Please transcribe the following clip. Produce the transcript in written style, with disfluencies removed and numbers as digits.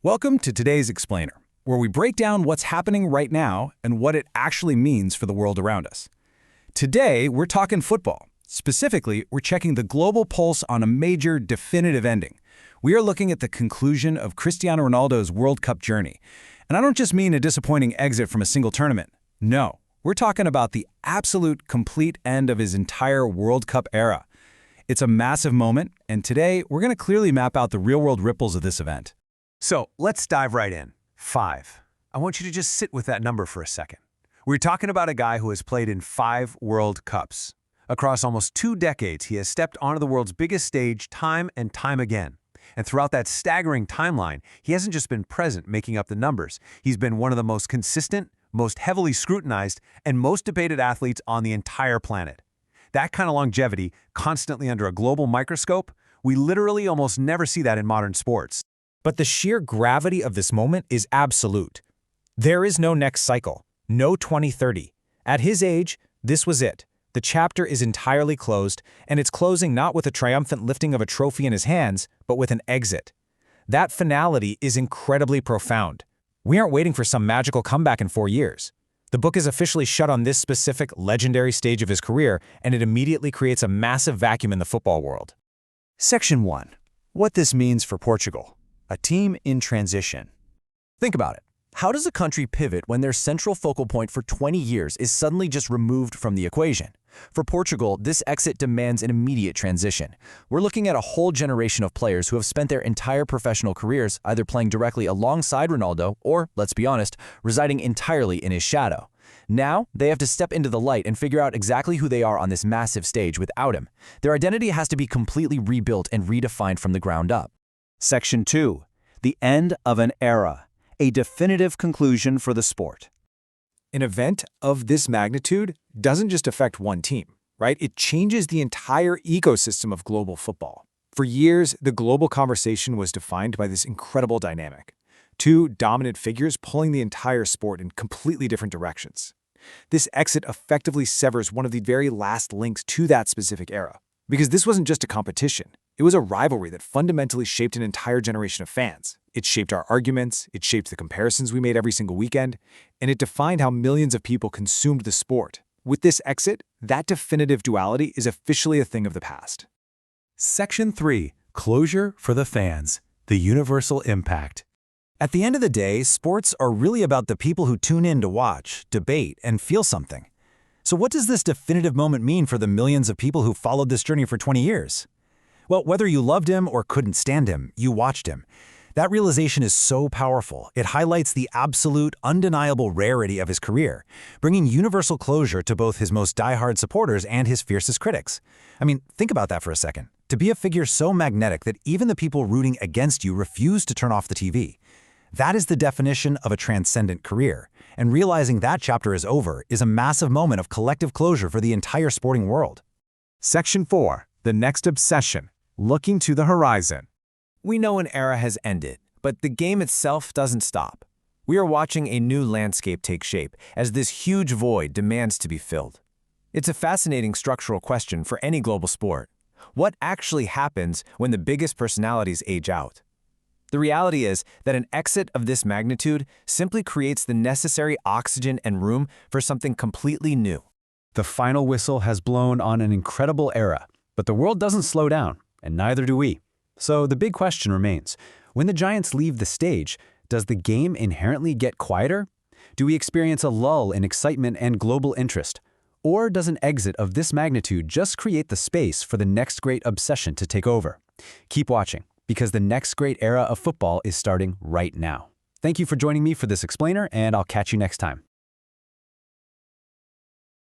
Welcome to today's Explainer, where we break down what's happening right now and what it actually means for the world around us. Today, we're talking football. Specifically, we're checking the global pulse on a major, definitive ending. We are looking at the conclusion of Cristiano Ronaldo's World Cup journey. And I don't just mean a disappointing exit from a single tournament. No, we're talking about the absolute, complete end of his entire World Cup era. It's a massive moment, and today, we're going to clearly map out the real-world ripples of this event. So let's dive right in. 5. I want you to just sit with that number for a second. We're talking about a guy who has played in 5 World Cups. Across almost 2 decades, he has stepped onto the world's biggest stage time and time again. And throughout that staggering timeline, he hasn't just been present making up the numbers. He's been one of the most consistent, most heavily scrutinized, and most debated athletes on the entire planet. That kind of longevity, constantly under a global microscope, we literally almost never see that in modern sports. But the sheer gravity of this moment is absolute. There is no next cycle, no 2030. At his age, this was it. The chapter is entirely closed, and it's closing not with a triumphant lifting of a trophy in his hands, but with an exit. That finality is incredibly profound. We aren't waiting for some magical comeback in 4 years. The book is officially shut on this specific, legendary stage of his career, and it immediately creates a massive vacuum in the football world. Section 1. What this means for Portugal. A team in transition. Think about it. How does a country pivot when their central focal point for 20 years is suddenly just removed from the equation? For Portugal, this exit demands an immediate transition. We're looking at a whole generation of players who have spent their entire professional careers either playing directly alongside Ronaldo or, let's be honest, residing entirely in his shadow. Now, they have to step into the light and figure out exactly who they are on this massive stage without him. Their identity has to be completely rebuilt and redefined from the ground up. Section 2. The end of an era. A definitive conclusion for the sport. An event of this magnitude doesn't just affect one team, right? It changes the entire ecosystem of global football. For years, the global conversation was defined by this incredible dynamic. 2 dominant figures pulling the entire sport in completely different directions. This exit effectively severs one of the very last links to that specific era. Because this wasn't just a competition. It was a rivalry that fundamentally shaped an entire generation of fans. It shaped our arguments, it shaped the comparisons we made every single weekend, and it defined how millions of people consumed the sport. With this exit, that definitive duality is officially a thing of the past. Section 3. Closure for the fans. The universal impact. At the end of the day, sports are really about the people who tune in to watch, debate, and feel something. So what does this definitive moment mean for the millions of people who followed this journey for 20 years? Well, whether you loved him or couldn't stand him, you watched him. That realization is so powerful. It highlights the absolute, undeniable rarity of his career, bringing universal closure to both his most diehard supporters and his fiercest critics. I mean, think about that for a second. To be a figure so magnetic that even the people rooting against you refuse to turn off the TV. That is the definition of a transcendent career, and realizing that chapter is over is a massive moment of collective closure for the entire sporting world. Section 4. The next obsession. Looking to the horizon. We know an era has ended, but the game itself doesn't stop. We are watching a new landscape take shape as this huge void demands to be filled. It's a fascinating structural question for any global sport. What actually happens when the biggest personalities age out? The reality is that an exit of this magnitude simply creates the necessary oxygen and room for something completely new. The final whistle has blown on an incredible era, but the world doesn't slow down, and neither do we. So the big question remains, when the Giants leave the stage, does the game inherently get quieter? Do we experience a lull in excitement and global interest? Or does an exit of this magnitude just create the space for the next great obsession to take over? Keep watching, because the next great era of football is starting right now. Thank you for joining me for this explainer, and I'll catch you next time.